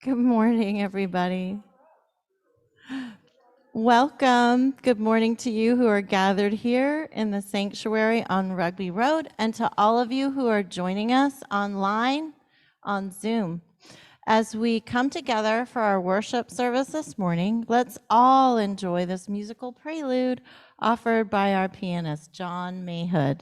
Good morning, everybody. Welcome. Good morning to you who are gathered here in the sanctuary on Rugby Road, and to all of you who are joining us online on Zoom. As we come together for our worship service this morning, let's all enjoy this musical prelude offered by our pianist, John Mayhood.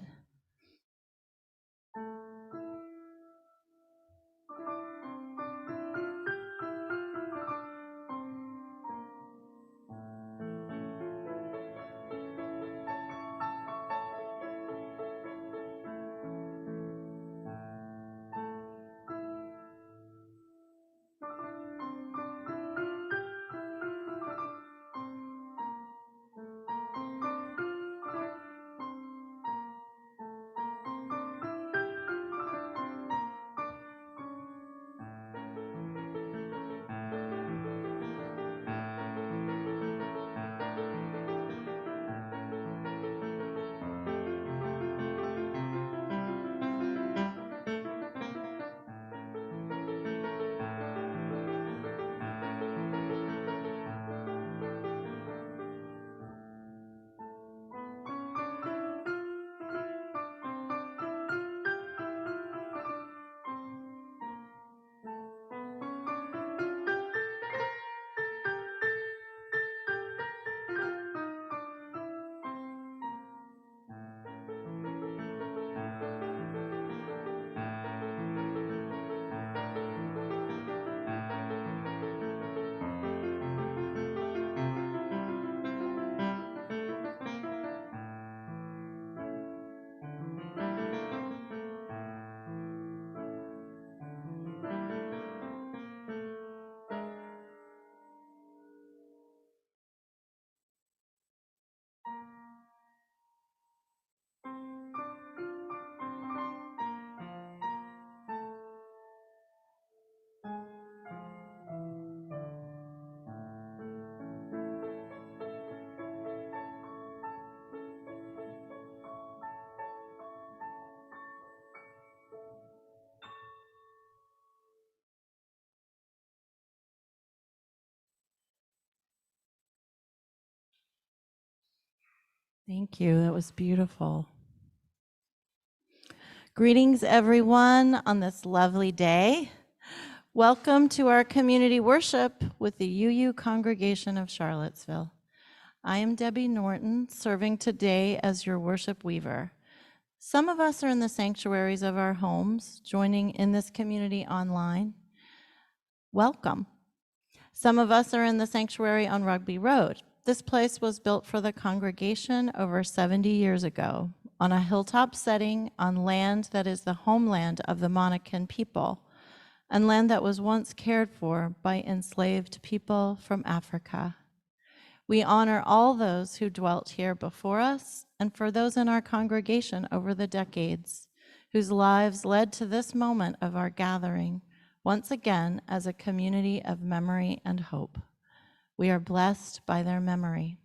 Thank you. That was beautiful. Greetings, everyone, on this lovely day. Welcome to our community worship with the UU Congregation of Charlottesville. I am Debbie Norton, serving today as your worship weaver. Some of us are in the sanctuaries of our homes, joining in this community online. Welcome. Some of us are in the sanctuary on Rugby Road. This place was built for the congregation over 70 years ago on a hilltop setting on land that is the homeland of the Monacan people, and land that was once cared for by enslaved people from Africa. We honor all those who dwelt here before us, and for those in our congregation over the decades, whose lives led to this moment of our gathering, once again as a community of memory and hope. We are blessed by their memory.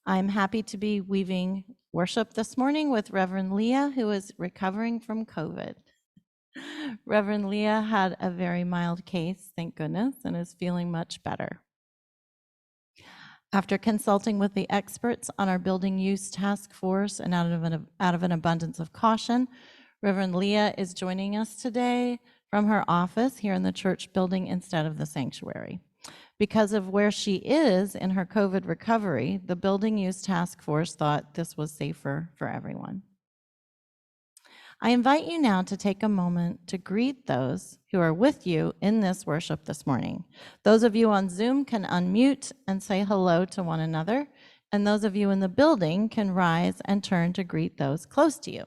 I'm happy to be weaving worship this morning with Reverend Leia, who is recovering from COVID. Reverend Leia had a very mild case, thank goodness, and is feeling much better. After consulting with the experts on our building use task force and out of an abundance of caution, Reverend Leia is joining us today from her office here in the church building instead of the sanctuary. Because of where she is in her COVID recovery, the building use task force thought this was safer for everyone. I invite you now to take a moment to greet those who are with you in this worship this morning. Those of you on Zoom can unmute and say hello to one another, and those of you in the building can rise and turn to greet those close to you.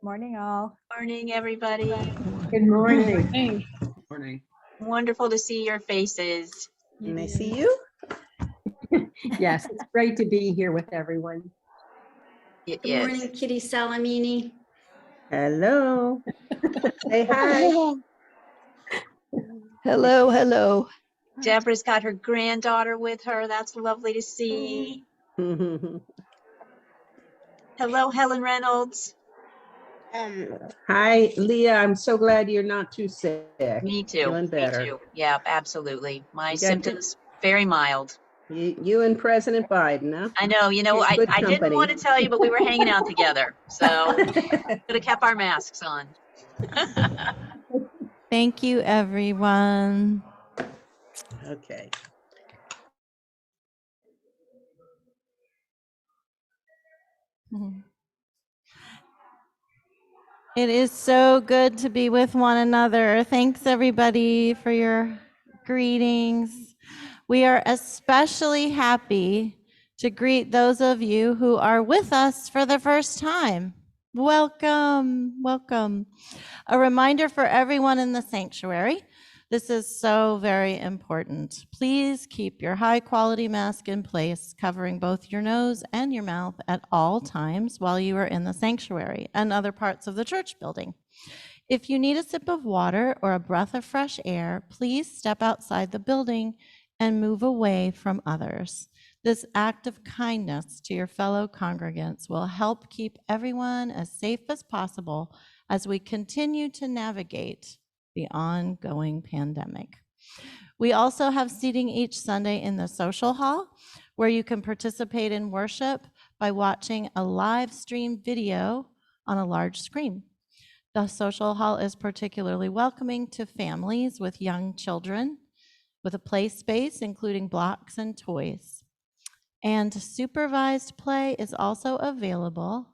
Morning, all. Morning, everybody. Good morning. Morning. Morning. Wonderful to see your faces. Can I see you? Yes, it's great to be here with everyone. It Good is. morning, Kitty Salamini. Hello. Say hi. Hello, hello. Deborah's got her granddaughter with her. That's lovely to see. Hello, Helen Reynolds. Hi, Leah. I'm so glad you're not too sick. Me too. Feeling better. Me too. Yeah, absolutely. My You got symptoms very mild. You and President Biden, huh? I know, You're I good didn't company. want to tell you, but we were hanging out together. So could have kept our masks on. Thank you, everyone. Okay. It is so good to be with one another. Thanks, everybody, for your greetings. We are especially happy to greet those of you who are with us for the first time. Welcome, welcome. A reminder for everyone in the sanctuary. This is so very important. Please keep your high quality mask in place, covering both your nose and your mouth at all times while you are in the sanctuary and other parts of the church building. If you need a sip of water or a breath of fresh air, please step outside the building and move away from others. This act of kindness to your fellow congregants will help keep everyone as safe as possible as we continue to navigate the ongoing pandemic. We also have seating each Sunday in the social hall, where you can participate in worship by watching a live stream video on a large screen. The social hall is particularly welcoming to families with young children, with a play space including blocks and toys. And supervised play is also available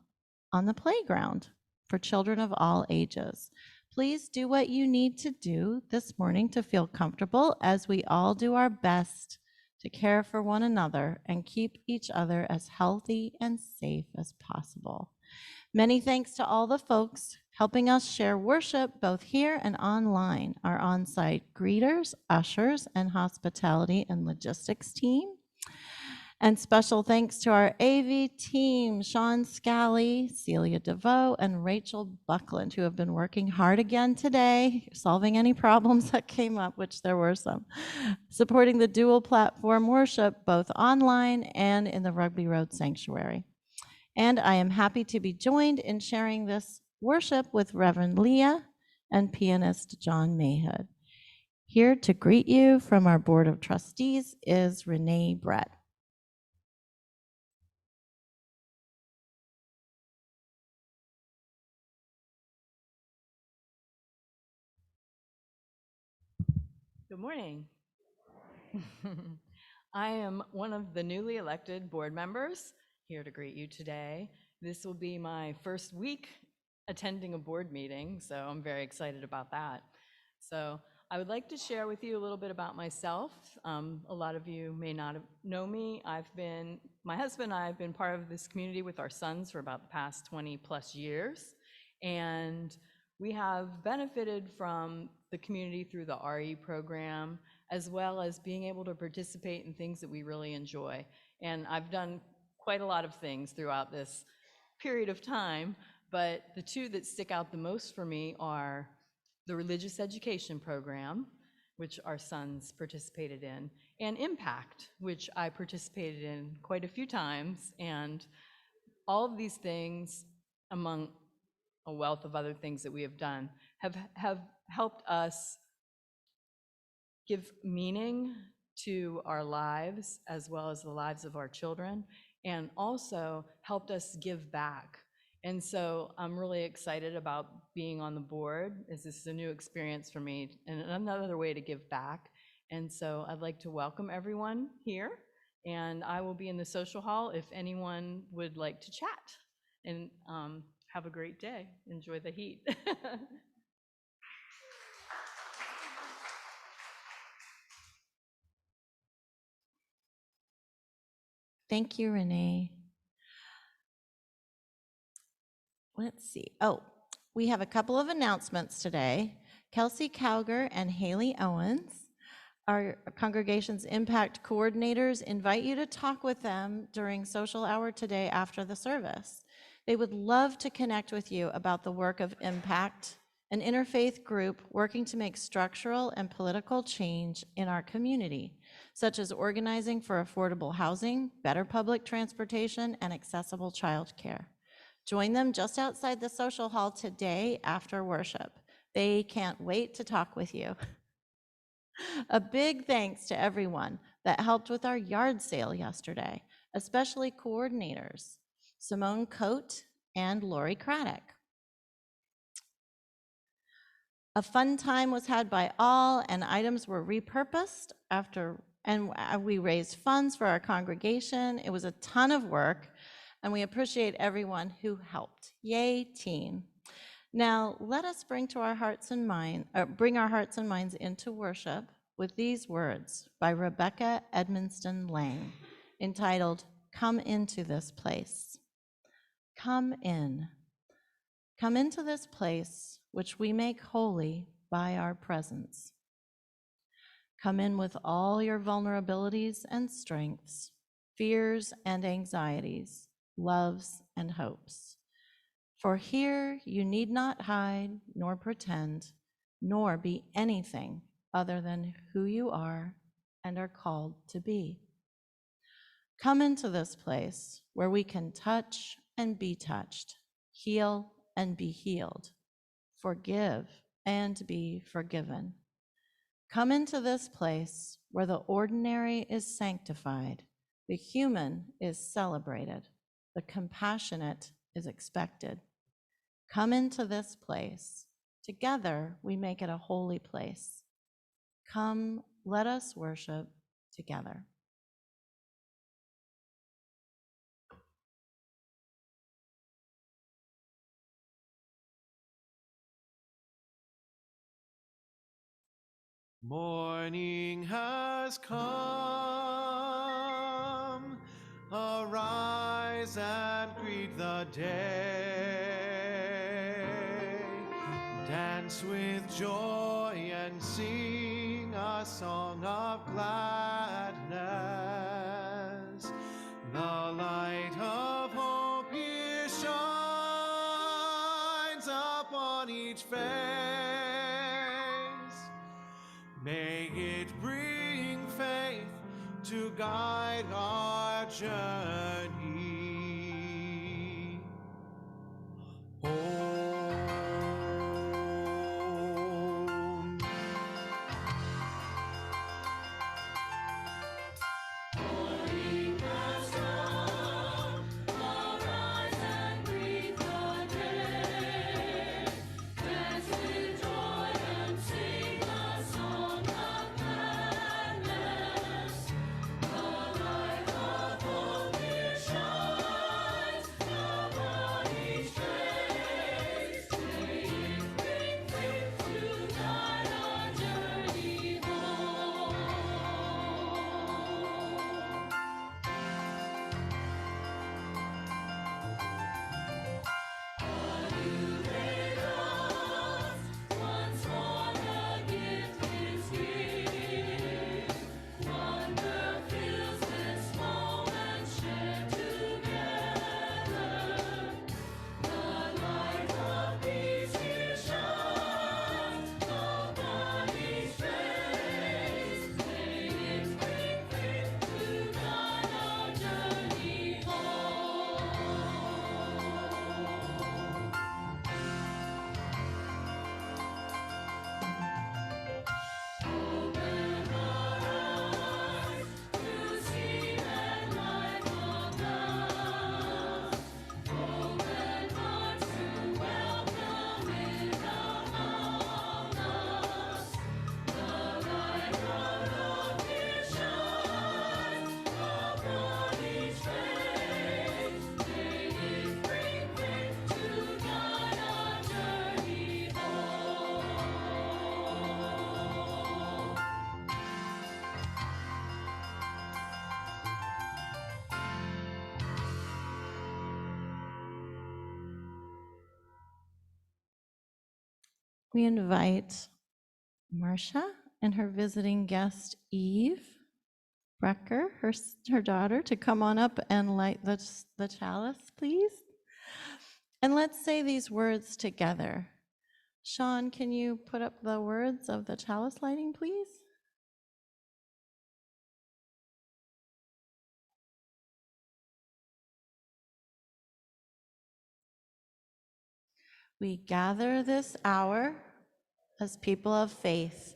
on the playground for children of all ages. Please do what you need to do this morning to feel comfortable as we all do our best to care for one another and keep each other as healthy and safe as possible. Many thanks to all the folks helping us share worship both here and online, our on-site greeters, ushers, and hospitality and logistics team. And special thanks to our AV team, Sean Scally, Celia DeVoe, and Rachel Buckland, who have been working hard again today, solving any problems that came up, which there were some, supporting the dual platform worship, both online and in the Rugby Road Sanctuary. And I am happy to be joined in sharing this worship with Reverend Leia and pianist John Mayhood. Here to greet you from our Board of Trustees is Renee Brett. Good morning. I am one of the newly elected board members here to greet you today. This will be my first week attending a board meeting, so I'm very excited about that. So I would like to share with you a little bit about myself. A lot of you may not know me. My husband and I have been part of this community with our sons for about the past 20 plus years. And we have benefited from the community through the RE program, as well as being able to participate in things that we really enjoy. And I've done quite a lot of things throughout this period of time, but the two that stick out the most for me are the religious education program, which our sons participated in, and Impact, which I participated in quite a few times. And all of these things, among a wealth of other things that we have done, have helped us give meaning to our lives as well as the lives of our children, and also helped us give back. And so I'm really excited about being on the board, as this is a new experience for me and another way to give back. And so I'd like to welcome everyone here, and I will be in the social hall if anyone would like to chat. And have a great day. Enjoy the heat. Thank you, Renee. Let's see. Oh, we have a couple of announcements today. Kelsey Cowger and Haley Owens, our congregation's impact coordinators, invite you to talk with them during social hour today after the service. They would love to connect with you about the work of Impact, an interfaith group working to make structural and political change in our community, such as organizing for affordable housing, better public transportation, and accessible childcare. Join them just outside the social hall today after worship. They can't wait to talk with you. A big thanks to everyone that helped with our yard sale yesterday, especially coordinators, Simone Coate and Lori Craddock. A fun time was had by all, and items were repurposed and we raised funds for our congregation. It was a ton of work, and we appreciate everyone who helped. Yay, team. Now, let us bring our hearts and minds into worship with these words by Rebecca Edmonston Lang, entitled, "Come into this place." Come in. Come into this place which we make holy by our presence. Come in with all your vulnerabilities and strengths, fears and anxieties, loves and hopes. For here you need not hide nor pretend, nor be anything other than who you are and are called to be. Come into this place where we can touch and be touched, heal and be healed, forgive and be forgiven. Come into this place where the ordinary is sanctified, the human is celebrated, the compassionate is expected. Come into this place. Together we make it a holy place. Come, let us worship together. Morning has come, arise and greet the day. Dance with joy and sing a song of gladness. The light of hope here shines upon each face. May it bring faith to guide our journey home. Morning has come, arise and greet the day. Dance with joy and sing a song of gladness. The light of hope here shines upon each face. May it bring faith to guide our journey home. A new day dawns, once more the gift is here. Wonder fills this moment shared together. The light of peace here shines upon each face. May it bring faith to guide our journey home. Open our eyes to see that light of love. Open hearts to welcome it among us. The light of love here shines upon each face. May it bring faith to guide our journey home. We invite Marcia and her visiting guest Eve Brecker, her daughter, to come on up and light the chalice, please. And let's say these words together. Sean, can you put up the words of the chalice lighting, please? We gather this hour as people of faith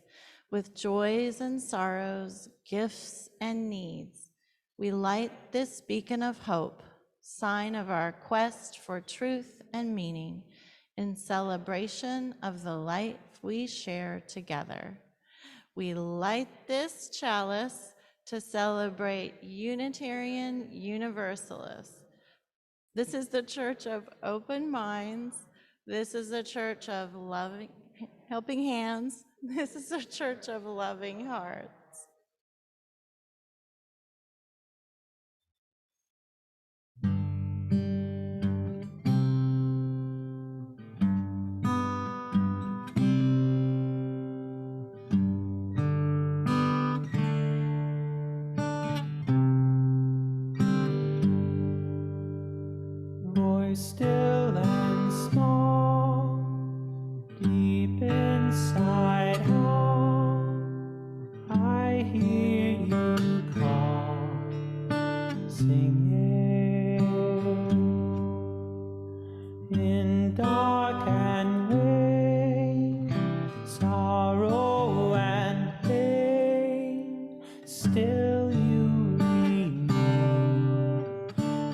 with joys and sorrows, gifts and needs. We light this beacon of hope, sign of our quest for truth and meaning in celebration of the life we share together. We light this chalice to celebrate Unitarian Universalists. This is the church of open minds. This is a church of loving, helping hands. This is a church of loving hearts. Voice still and small, deep inside all, I hear you call, singing in dark and rain, sorrow and pain, still you remain,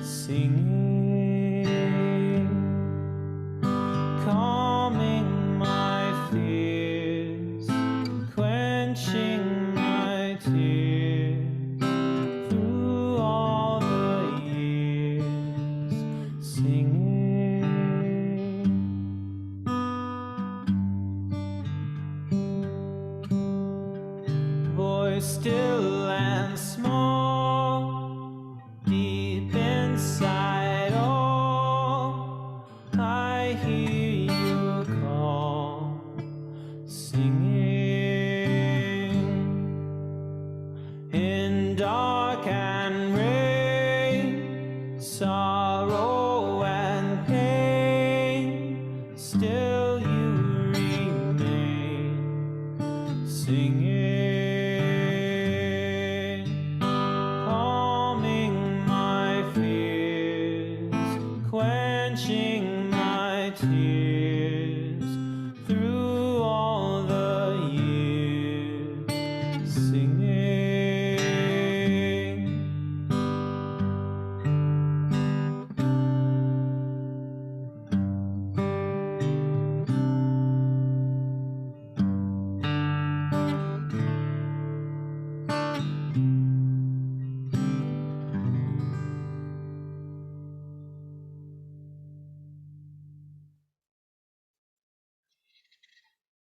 singing. Calming my fears, quenching my tears, through all the years, singing. Voice still and small, deep inside all, I hear you call, singing. In dark and rain, sorrow and pain, still you remain, singing. Calming my fears, quenching my tears, through all the years, singing.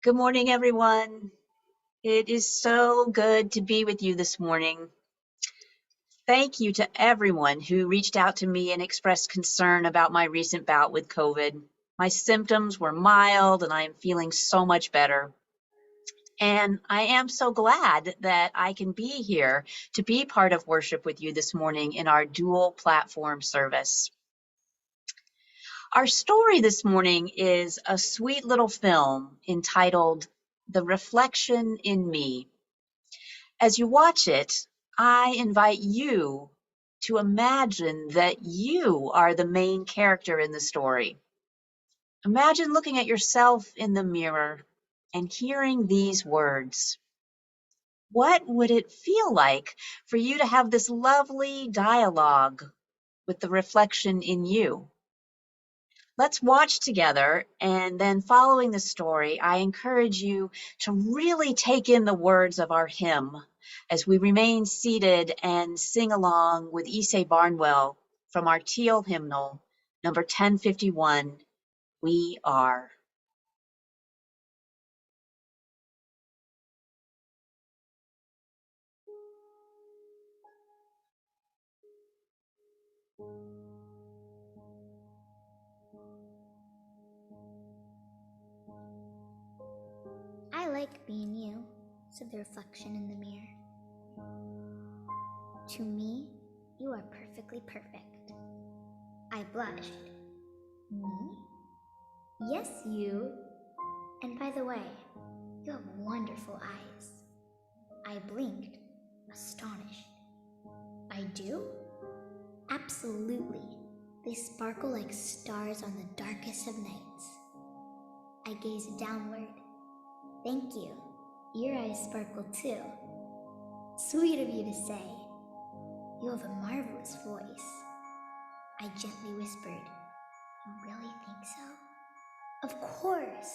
Good morning, everyone. It is so good to be with you this morning. Thank you to everyone who reached out to me and expressed concern about my recent bout with COVID. My symptoms were mild and I am feeling so much better. And I am so glad that I can be here to be part of worship with you this morning in our dual platform service. Our story this morning is a sweet little film entitled The Reflection in Me. As you watch it, I invite you to imagine that you are the main character in the story. Imagine looking at yourself in the mirror and hearing these words. What would it feel like for you to have this lovely dialogue with the reflection in you? Let's watch together, and then following the story, I encourage you to really take in the words of our hymn as we remain seated and sing along with Ysaÿe Barnwell from our teal hymnal, number 1051, We Are. I like being you, said the reflection in the mirror. To me, you are perfectly perfect. I blushed. Me? Yes, you. And by the way, you have wonderful eyes. I blinked, astonished. I do? Absolutely. They sparkle like stars on the darkest of nights. I gaze downward. Thank you. Your eyes sparkle too. Sweet of you to say. You have a marvelous voice. I gently whispered, You really think so? Of course.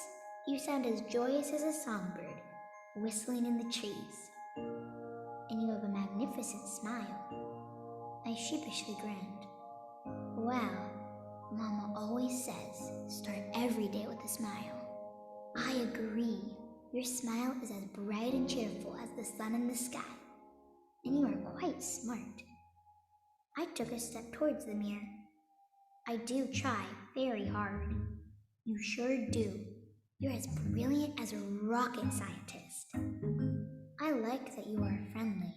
You sound as joyous as a songbird, whistling in the trees. And you have a magnificent smile. I sheepishly grinned. Well, Mama always says, start every day with a smile. I agree. Your smile is as bright and cheerful as the sun in the sky. And you are quite smart. I took a step towards the mirror. I do try very hard. You sure do. You're as brilliant as a rocket scientist. I like that you are friendly.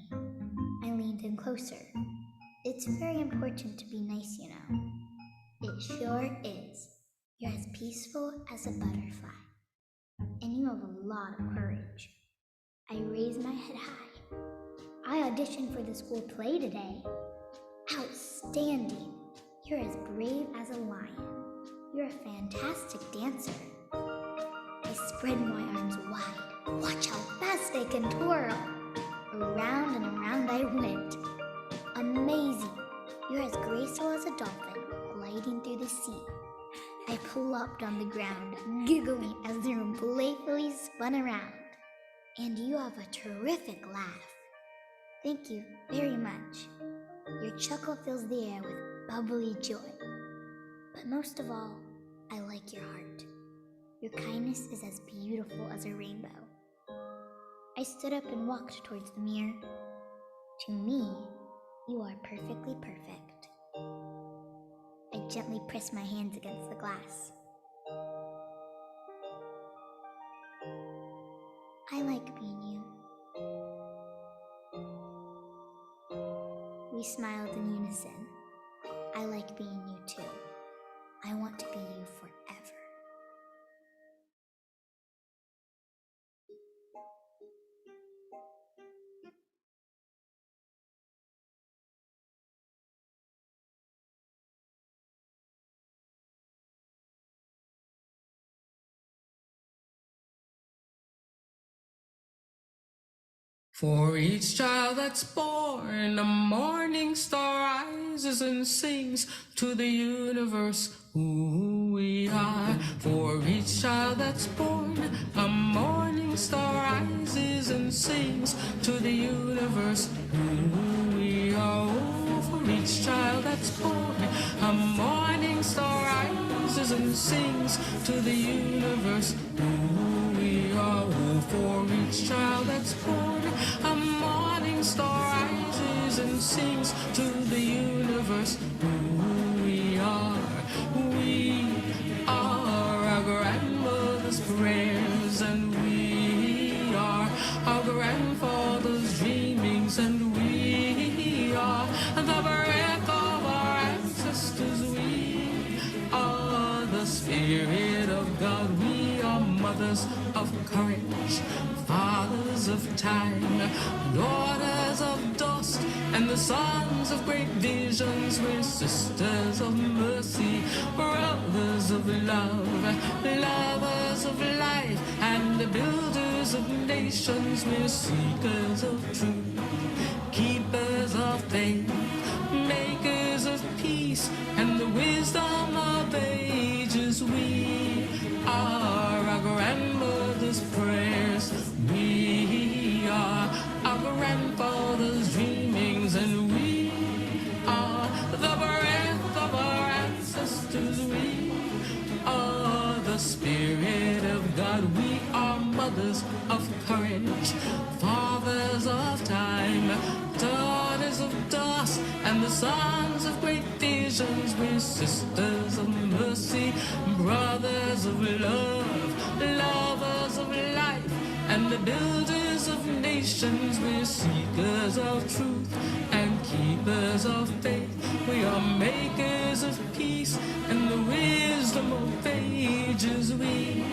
I leaned in closer. It's very important to be nice, you know. It sure is. You're as peaceful as a butterfly. And you have a lot of courage. I raised my head high. I auditioned for the school play today. Outstanding. You're as brave as a lion. You're a fantastic dancer. I spread my arms wide. Watch how fast they can twirl. Around and around I went. Amazing. You're as graceful as a dolphin gliding through the sea. I plopped on the ground, giggling as the room playfully spun around. And you have a terrific laugh. Thank you very much. Your chuckle fills the air with bubbly joy. But most of all, I like your heart. Your kindness is as beautiful as a rainbow. I stood up and walked towards the mirror. To me, you are perfectly perfect. I gently pressed my hands against the glass. I like being you. We smiled in unison. I like being you too. I want to be you forever. For each child that's born, a morning star rises and sings to the universe who we are. For each child that's born, a morning star rises and sings to the universe who we are. Oh, for each child that's born, a morning star rises and sings to the universe who we are. Oh, for each child that's born, a morning star rises and sings to the universe who we are. We are our grandmother's prayers, and we are our grandfather's dreamings, and we are the breath of our ancestors. We are the Spirit of God. We are mothers of courage, fathers of time, daughters of dust, and the sons of great visions. We're sisters of mercy, brothers of love, lovers of life, and the builders of nations. We're seekers of truth, keepers of faith, makers of peace, and the wisdom of ages. We are our grandmother's prayers. We are our grandfather's dreamings, and we are the breath of our ancestors. We are the Spirit of God. We are mothers of courage, fathers of time, daughters of dust, and the sons of great visions. We're sisters of mercy, brothers of love, lovers of life, and the builders of nations. We're seekers of truth and keepers of faith. We are makers of peace and the wisdom of ages. We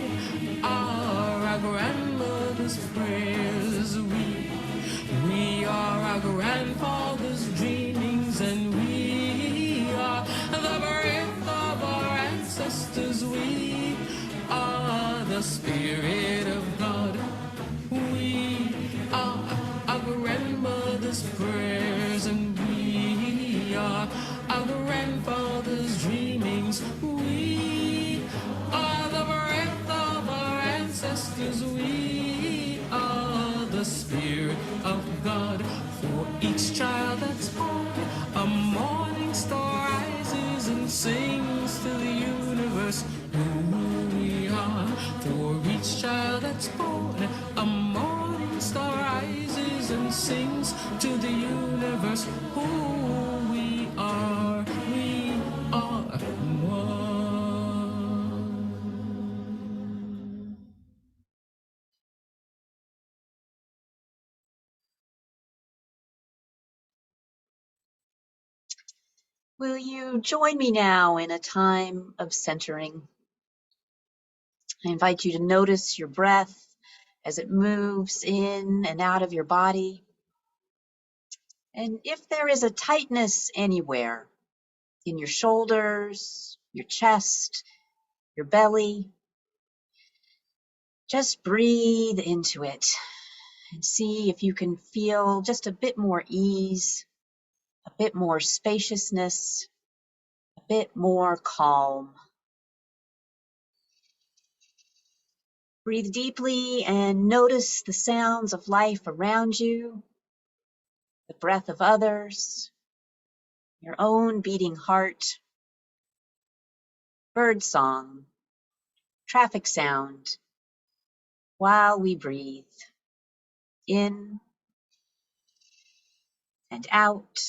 are our grandmother's prayers. We are our grandfather's dreamings, and we are the breath of our ancestors. We are the each child that's born, a morning star rises and sings to the universe who we are. For each child that's born, a morning star rises and sings to the universe who we are. We are one. Will you join me now in a time of centering? I invite you to notice your breath as it moves in and out of your body. And if there is a tightness anywhere, in your shoulders, your chest, your belly, just breathe into it and see if you can feel just a bit more ease, a bit more spaciousness, a bit more calm. Breathe deeply and notice the sounds of life around you, the breath of others, your own beating heart, bird song, traffic sound, while we breathe in and out,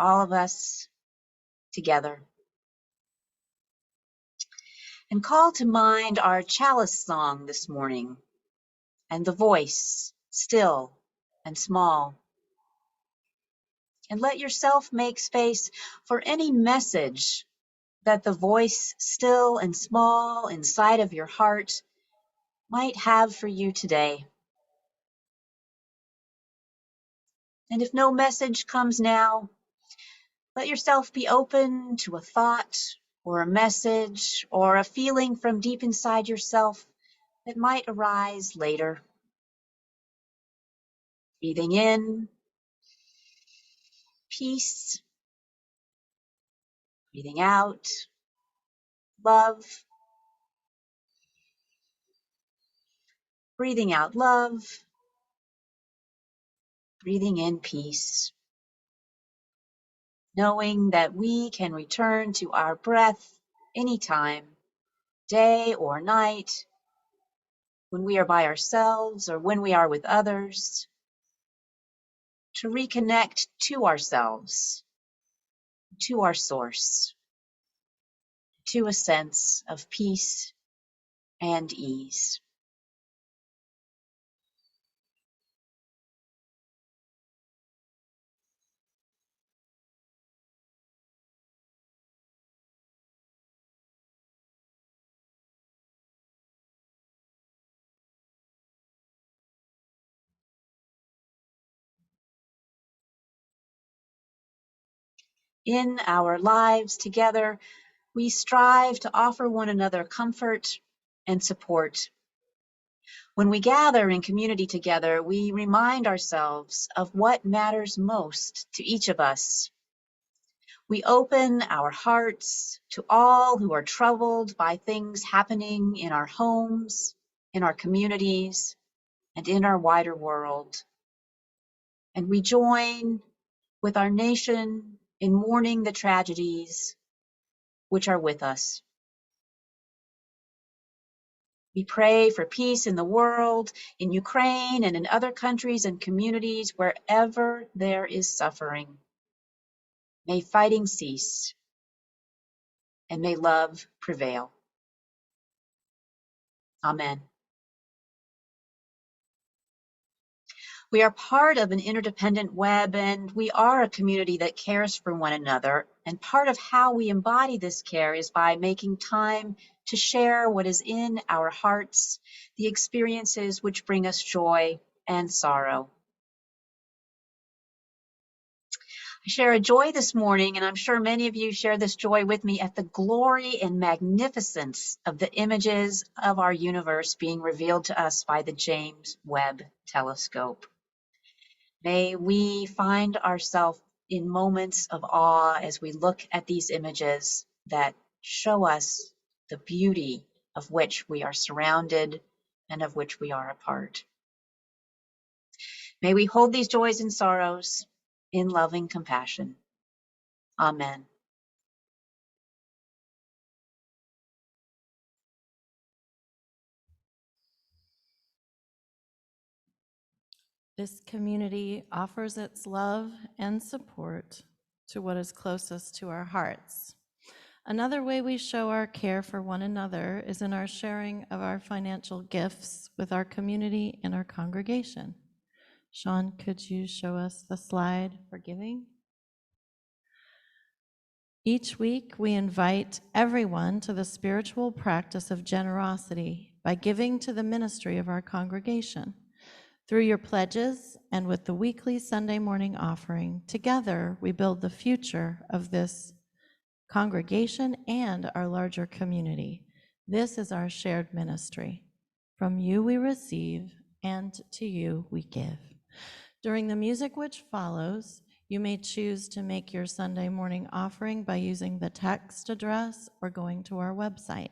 all of us together. And call to mind our Chalice song this morning and the voice, still and small. And let yourself make space for any message that the voice, still and small inside of your heart, might have for you today. And if no message comes now, let yourself be open to a thought or a message or a feeling from deep inside yourself that might arise later. Breathing in, peace. Breathing out, love. Breathing out, love. Breathing in, peace. Knowing that we can return to our breath anytime, day or night, when we are by ourselves or when we are with others, to reconnect to ourselves, to our source, to a sense of peace and ease. In our lives together, we strive to offer one another comfort and support. When we gather in community together, we remind ourselves of what matters most to each of us. We open our hearts to all who are troubled by things happening in our homes, in our communities, and in our wider world. And we join with our nation in mourning the tragedies which are with us. We pray for peace in the world, in Ukraine and in other countries and communities wherever there is suffering. May fighting cease, and may love prevail. Amen. We are part of an interdependent web, and we are a community that cares for one another. And part of how we embody this care is by making time to share what is in our hearts, the experiences which bring us joy and sorrow. I share a joy this morning, and I'm sure many of you share this joy with me at the glory and magnificence of the images of our universe being revealed to us by the James Webb Telescope. May we find ourselves in moments of awe as we look at these images that show us the beauty of which we are surrounded and of which we are a part. May we hold these joys and sorrows in loving compassion. Amen. This community offers its love and support to what is closest to our hearts. Another way we show our care for one another is in our sharing of our financial gifts with our community and our congregation. Sean, could you show us the slide for giving? Each week, we invite everyone to the spiritual practice of generosity by giving to the ministry of our congregation. Through your pledges and with the weekly Sunday morning offering, together we build the future of this congregation and our larger community. This is our shared ministry. From you we receive, and to you we give. During the music which follows, you may choose to make your Sunday morning offering by using the text address or going to our website.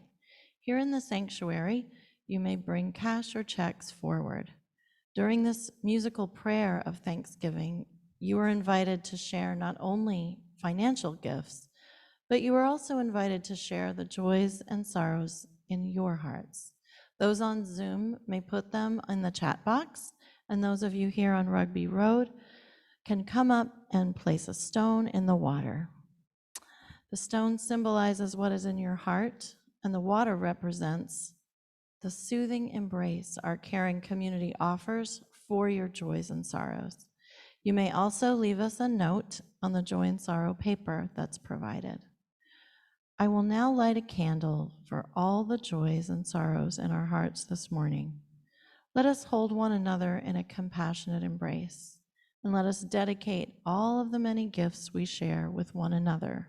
Here in the sanctuary, you may bring cash or checks forward. During this musical prayer of thanksgiving, you are invited to share not only financial gifts, but you are also invited to share the joys and sorrows in your hearts. Those on Zoom may put them in the chat box, and those of you here on Rugby Road can come up and place a stone in the water. The stone symbolizes what is in your heart, and the water represents the soothing embrace our caring community offers for your joys and sorrows. You may also leave us a note on the joy and sorrow paper that's provided. I will now light a candle for all the joys and sorrows in our hearts this morning. Let us hold one another in a compassionate embrace, and let us dedicate all of the many gifts we share with one another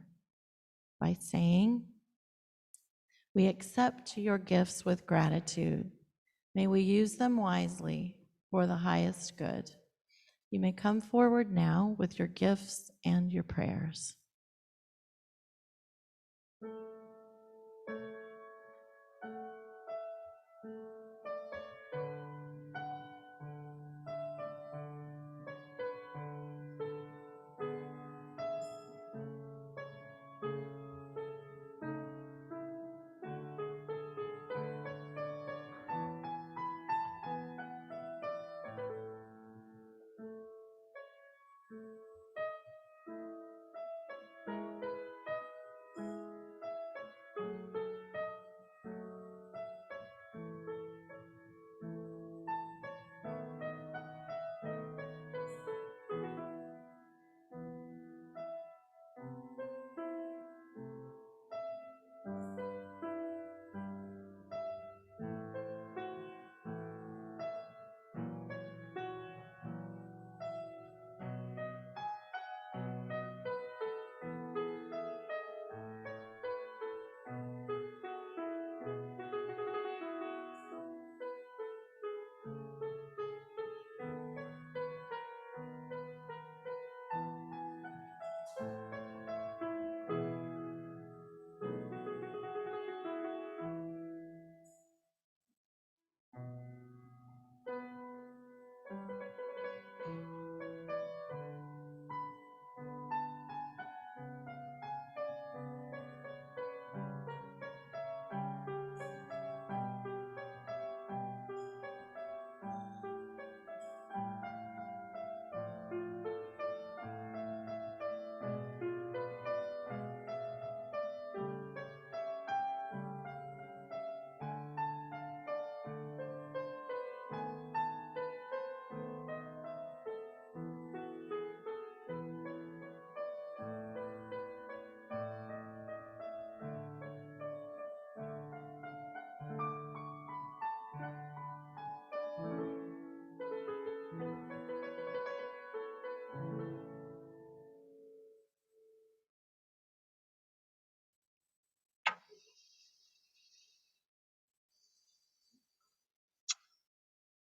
by saying, "We accept your gifts with gratitude. May we use them wisely for the highest good." You may come forward now with your gifts and your prayers.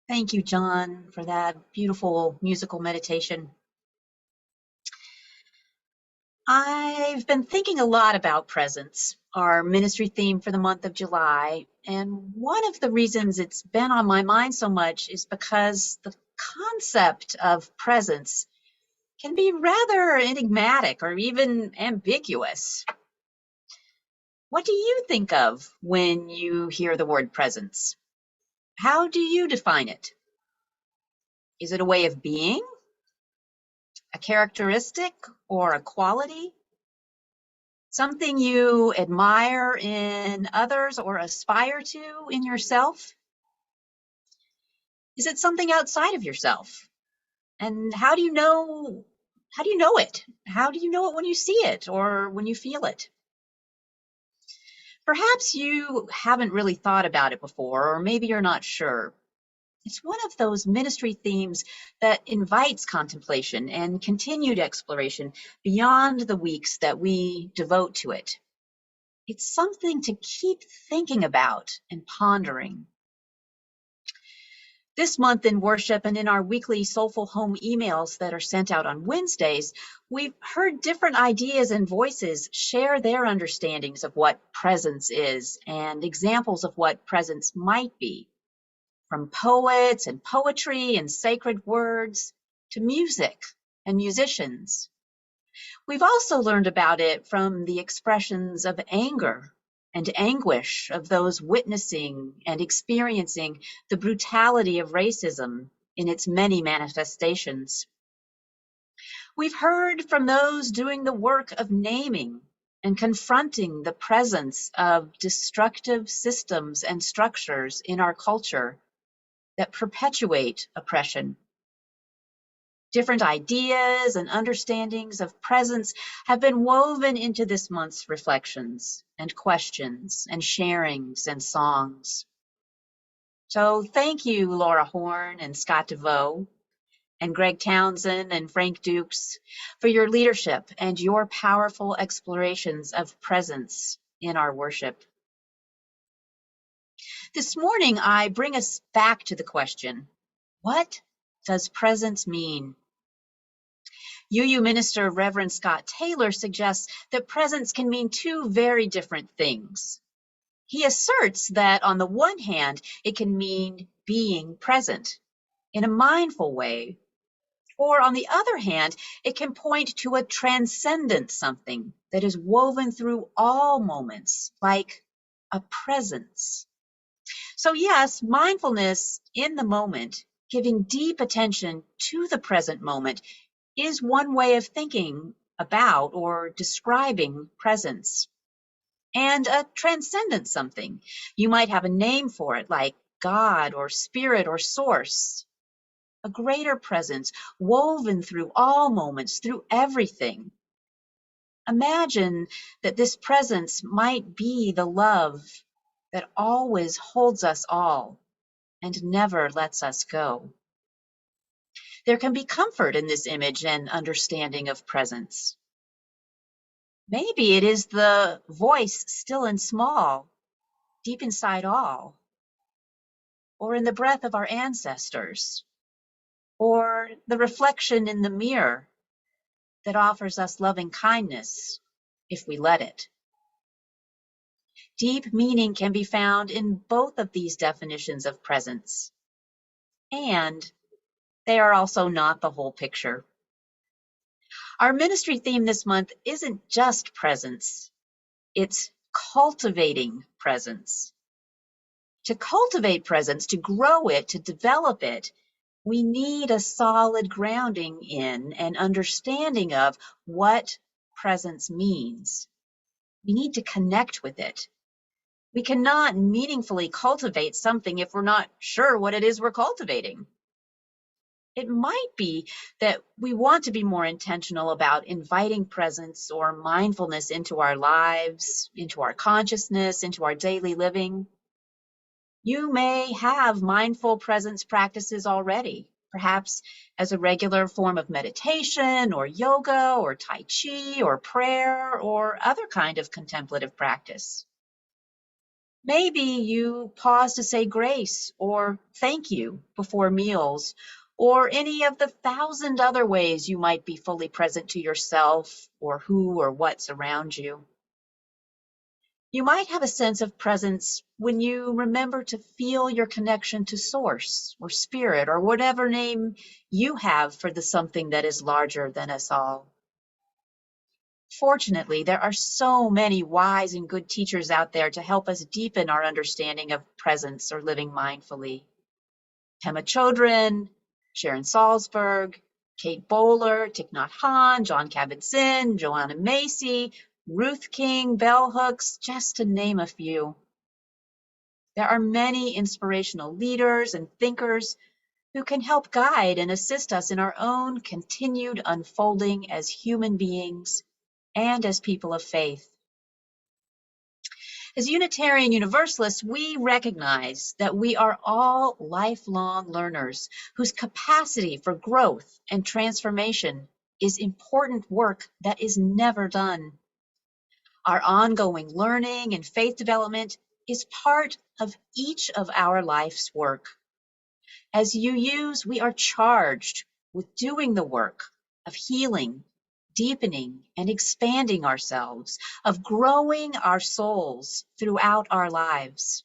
Thank you, John, for that beautiful musical meditation. I've been thinking a lot about presence, our ministry theme for the month of July. And one of the reasons it's been on my mind so much is because the concept of presence can be rather enigmatic or even ambiguous. What do you think of when you hear the word presence? How do you define it? Is it a way of being, a characteristic, or a quality? Something you admire in others or aspire to in yourself? Is it something outside of yourself? And how do you know it? How do you know it when you see it or when you feel it? Perhaps you haven't really thought about it before, or maybe you're not sure. It's one of those ministry themes that invites contemplation and continued exploration beyond the weeks that we devote to it. It's something to keep thinking about and pondering. This month in worship and in our weekly Soulful Home emails that are sent out on Wednesdays, we've heard different ideas and voices share their understandings of what presence is and examples of what presence might be. From poets and poetry and sacred words to music and musicians. We've also learned about it from the expressions of anger and anguish of those witnessing and experiencing the brutality of racism in its many manifestations. We've heard from those doing the work of naming and confronting the presence of destructive systems and structures in our culture that perpetuate oppression. Different ideas and understandings of presence have been woven into this month's reflections and questions and sharings and songs. So thank you, Laura Horn and Scott DeVoe and Greg Townsend and Frank Dukes for your leadership and your powerful explorations of presence in our worship. This morning, I bring us back to the question, what does presence mean? UU Minister Reverend Scott Taylor suggests that presence can mean two very different things. He asserts that on the one hand, it can mean being present in a mindful way, or on the other hand, it can point to a transcendent something that is woven through all moments, like a presence. So yes, mindfulness in the moment, giving deep attention to the present moment, is one way of thinking about or describing presence. And a transcendent something. You might have a name for it, like God or Spirit or Source. A greater presence woven through all moments, through everything. Imagine that this presence might be the love that always holds us all and never lets us go. There can be comfort in this image and understanding of presence. Maybe it is the voice still and small, deep inside all, or in the breath of our ancestors, or the reflection in the mirror that offers us loving kindness if we let it. Deep meaning can be found in both of these definitions of presence, and they are also not the whole picture. Our ministry theme this month isn't just presence, it's cultivating presence. To cultivate presence, to grow it, to develop it, we need a solid grounding in and understanding of what presence means. We need to connect with it. We cannot meaningfully cultivate something if we're not sure what it is we're cultivating. It might be that we want to be more intentional about inviting presence or mindfulness into our lives, into our consciousness, into our daily living. You may have mindful presence practices already, perhaps as a regular form of meditation or yoga or Tai Chi or prayer or other kind of contemplative practice. Maybe you pause to say grace or thank you before meals, or any of the 1,000 other ways you might be fully present to yourself or who or what's around you. You might have a sense of presence when you remember to feel your connection to Source or Spirit or whatever name you have for the something that is larger than us all. Fortunately, there are so many wise and good teachers out there to help us deepen our understanding of presence or living mindfully. Pema Chodron, Sharon Salzberg, Kate Bowler, Thich Nhat Hanh, John Kabat-Zinn, Joanna Macy, Ruth King, Bell Hooks, just to name a few. There are many inspirational leaders and thinkers who can help guide and assist us in our own continued unfolding as human beings and as people of faith. As Unitarian Universalists, we recognize that we are all lifelong learners whose capacity for growth and transformation is important work that is never done. Our ongoing learning and faith development is part of each of our life's work. As UUs, we are charged with doing the work of healing, deepening, and expanding ourselves, of growing our souls throughout our lives.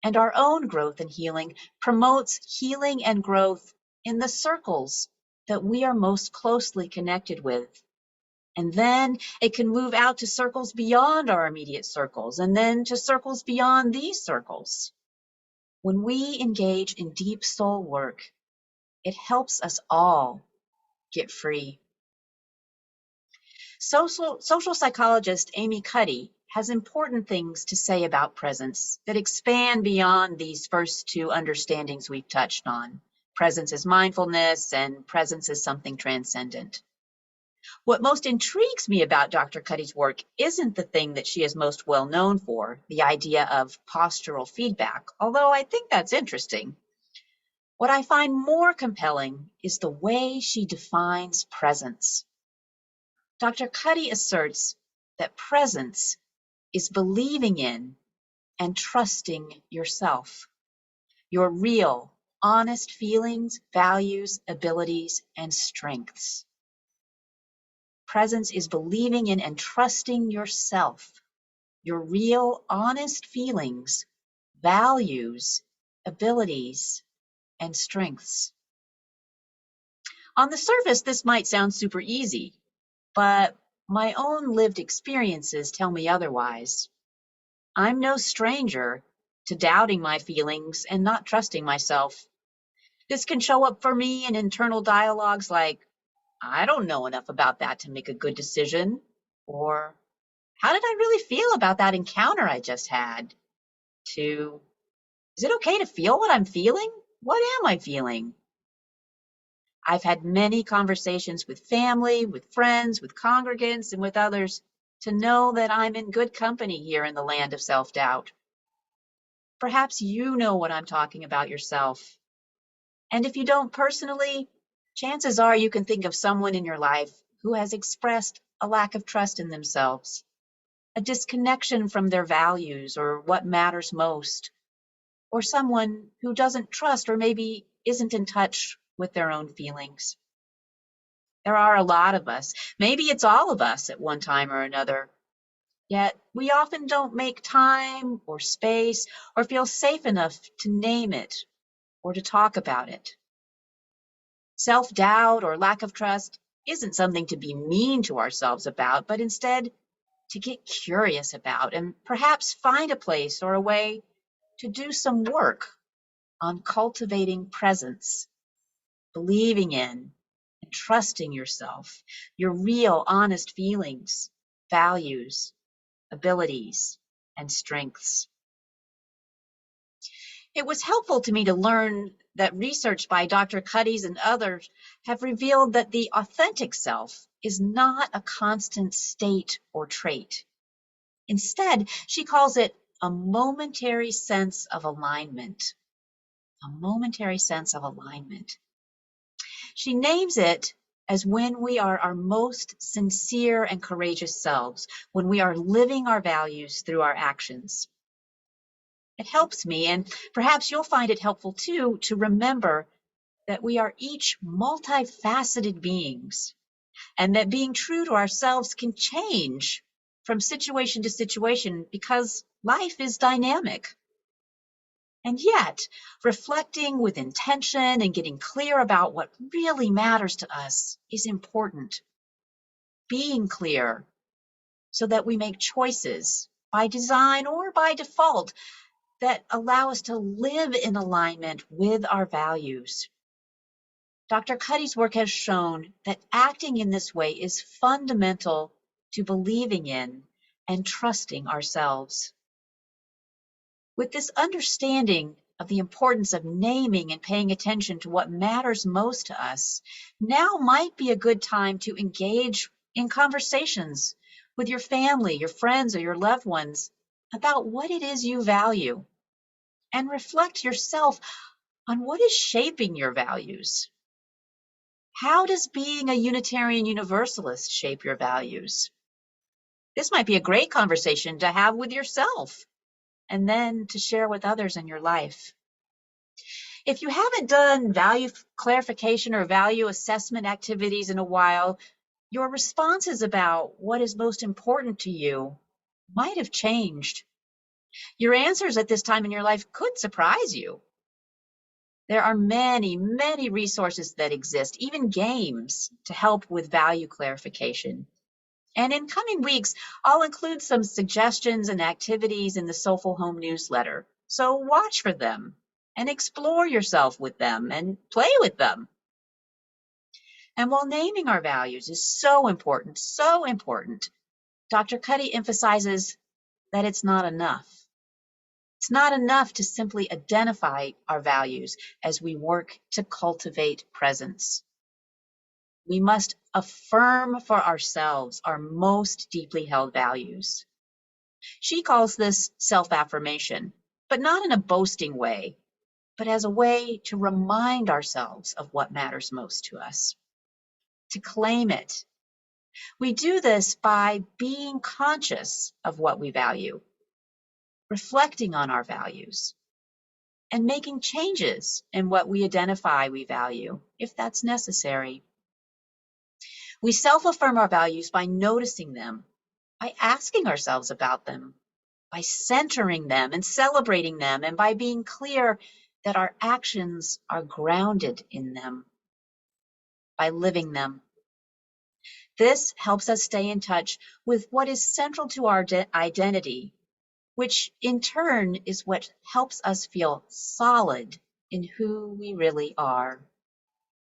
And our own growth and healing promotes healing and growth in the circles that we are most closely connected with. And then it can move out to circles beyond our immediate circles, and then to circles beyond these circles. When we engage in deep soul work, it helps us all get free. Social psychologist Amy Cuddy has important things to say about presence that expand beyond these first two understandings we've touched on. Presence as mindfulness and presence as something transcendent. What most intrigues me about Dr. Cuddy's work isn't the thing that she is most well known for, the idea of postural feedback, although I think that's interesting. What I find more compelling is the way she defines presence. Dr. Cuddy asserts that presence is believing in and trusting yourself, your real, honest feelings, values, abilities, and strengths. Presence is believing in and trusting yourself, your real, honest feelings, values, abilities, and strengths. On the surface, this might sound super easy, but my own lived experiences tell me otherwise. I'm no stranger to doubting my feelings and not trusting myself. This can show up for me in internal dialogues like, I don't know enough about that to make a good decision, or how did I really feel about that encounter I just had? To, is it okay to feel what I'm feeling? What am I feeling? I've had many conversations with family, with friends, with congregants, and with others to know that I'm in good company here in the land of self-doubt. Perhaps you know what I'm talking about yourself. And if you don't personally, chances are you can think of someone in your life who has expressed a lack of trust in themselves, a disconnection from their values or what matters most, or someone who doesn't trust or maybe isn't in touch with their own feelings. There are a lot of us, maybe it's all of us at one time or another, yet we often don't make time or space or feel safe enough to name it or to talk about it. Self-doubt or lack of trust isn't something to be mean to ourselves about, but instead to get curious about and perhaps find a place or a way to do some work on cultivating presence, believing in and trusting yourself, your real honest feelings, values, abilities, and strengths. It was helpful to me to learn that research by Dr. Cuddy and others have revealed that the authentic self is not a constant state or trait. Instead, she calls it a momentary sense of alignment. A momentary sense of alignment. She names it as when we are our most sincere and courageous selves, when we are living our values through our actions. It helps me, and perhaps you'll find it helpful too, to remember that we are each multifaceted beings, and that being true to ourselves can change from situation to situation because life is dynamic. And yet, reflecting with intention and getting clear about what really matters to us is important. Being clear so that we make choices by design or by default that allow us to live in alignment with our values. Dr. Cuddy's work has shown that acting in this way is fundamental to believing in and trusting ourselves. With this understanding of the importance of naming and paying attention to what matters most to us, now might be a good time to engage in conversations with your family, your friends, or your loved ones about what it is you value, and reflect yourself on what is shaping your values. How does being a Unitarian Universalist shape your values? This might be a great conversation to have with yourself and then to share with others in your life. If you haven't done value clarification or value assessment activities in a while, your responses about what is most important to you might have changed. Your answers at this time in your life could surprise you. There are many, many resources that exist, even games, to help with value clarification. And in coming weeks, I'll include some suggestions and activities in the Soulful Home newsletter. So watch for them and explore yourself with them and play with them. And while naming our values is so important, Dr. Cuddy emphasizes that it's not enough. It's not enough to simply identify our values as we work to cultivate presence. We must affirm for ourselves our most deeply held values. She calls this self-affirmation, but not in a boasting way, but as a way to remind ourselves of what matters most to us, to claim it. We do this by being conscious of what we value, reflecting on our values, and making changes in what we identify we value, if that's necessary. We self-affirm our values by noticing them, by asking ourselves about them, by centering them and celebrating them, and by being clear that our actions are grounded in them, by living them. This helps us stay in touch with what is central to our identity, which in turn is what helps us feel solid in who we really are.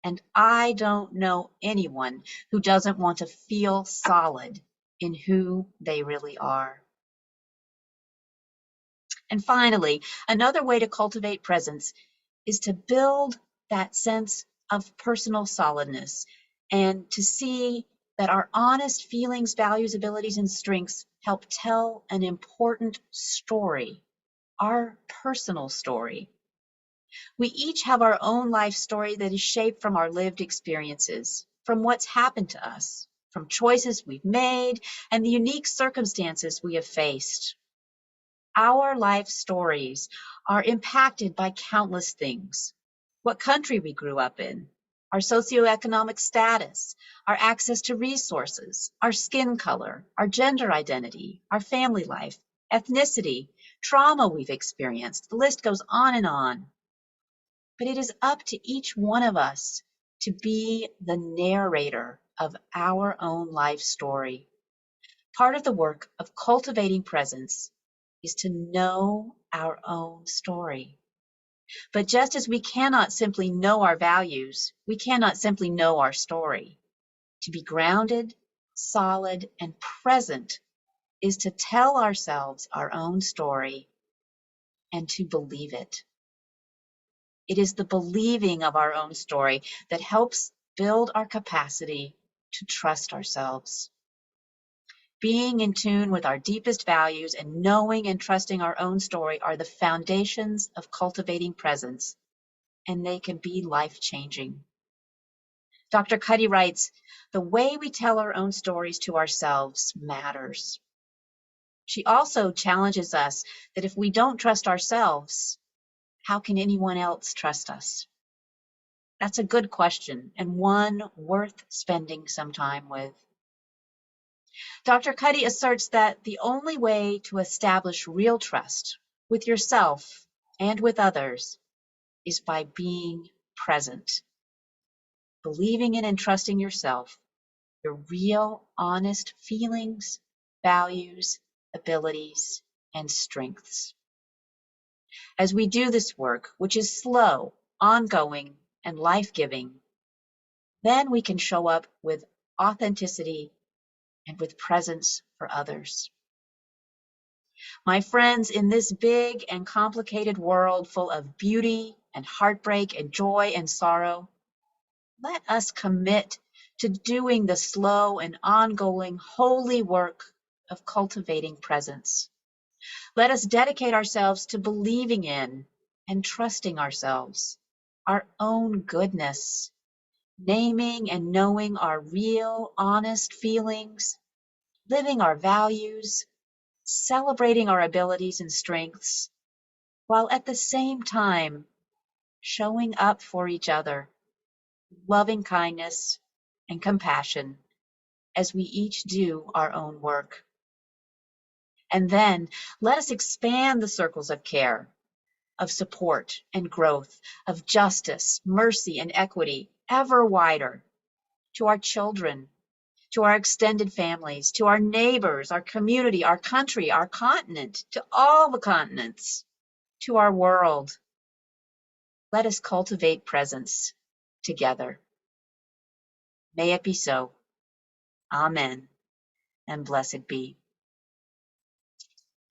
And I don't know anyone who doesn't want to feel solid in who they really are. And finally, another way to cultivate presence is to build that sense of personal solidness and to see that our honest feelings, values, abilities, and strengths help tell an important story, our personal story. We each have our own life story that is shaped from our lived experiences, from what's happened to us, from choices we've made, and the unique circumstances we have faced. Our life stories are impacted by countless things: what country we grew up in, our socioeconomic status, our access to resources, our skin color, our gender identity, our family life, ethnicity, trauma we've experienced. The list goes on and on. But it is up to each one of us to be the narrator of our own life story. Part of the work of cultivating presence is to know our own story. But just as we cannot simply know our values, we cannot simply know our story. To be grounded, solid, and present is to tell ourselves our own story and to believe it. It is the believing of our own story that helps build our capacity to trust ourselves. Being in tune with our deepest values and knowing and trusting our own story are the foundations of cultivating presence, and they can be life-changing. Dr. Cuddy writes, "The way we tell our own stories to ourselves matters." She also challenges us that if we don't trust ourselves, how can anyone else trust us? That's a good question, and one worth spending some time with. Dr. Cuddy asserts that the only way to establish real trust with yourself and with others is by being present, believing in and trusting yourself, your real, honest feelings, values, abilities, and strengths. As we do this work, which is slow, ongoing, and life-giving, then we can show up with authenticity and with presence for others. My friends, in this big and complicated world full of beauty and heartbreak and joy and sorrow, let us commit to doing the slow and ongoing holy work of cultivating presence. Let us dedicate ourselves to believing in and trusting ourselves, our own goodness, naming and knowing our real, honest feelings, living our values, celebrating our abilities and strengths, while at the same time showing up for each other, loving kindness and compassion as we each do our own work. And then let us expand the circles of care, of support and growth, of justice, mercy, and equity ever wider to our children, to our extended families, to our neighbors, our community, our country, our continent, to all the continents, to our world. Let us cultivate presence together. May it be so. Amen, and blessed be.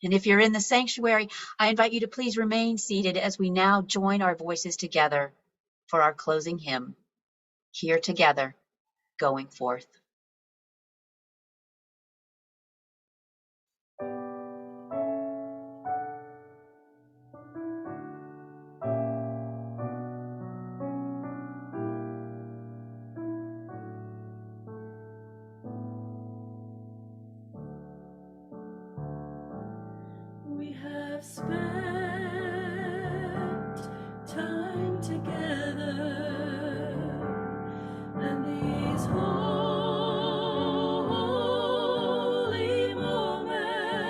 And if you're in the sanctuary, I invite you to please remain seated as we now join our voices together for our closing hymn, Here Together, Going Forth. We have spent time together, and these holy moments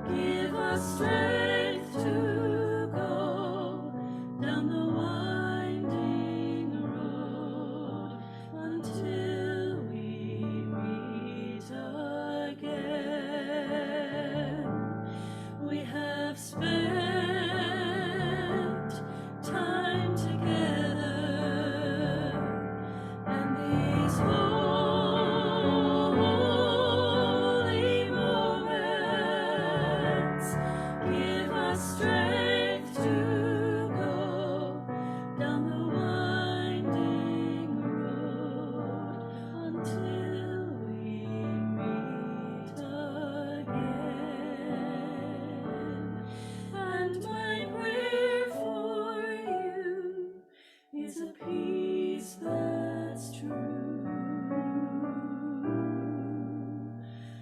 give us strength to go down the winding road until we meet again. We have spent time together, and these holy moments give us strength to go down the winding road until we meet again. And my prayer for you is a peace that's true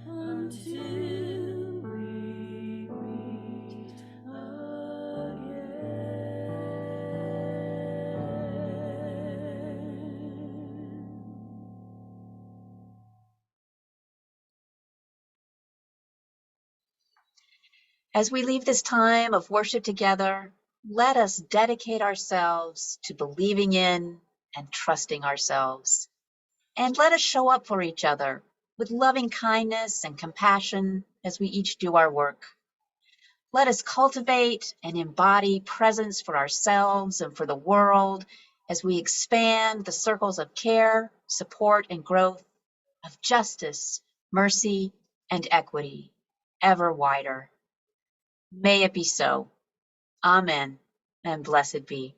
until we meet again. As we leave this time of worship together, let us dedicate ourselves to believing in and trusting ourselves. And let us show up for each other with loving kindness and compassion as we each do our work. Let us cultivate and embody presence for ourselves and for the world as we expand the circles of care, support, and growth, of justice, mercy, and equity ever wider. May it be so. Amen, and blessed be.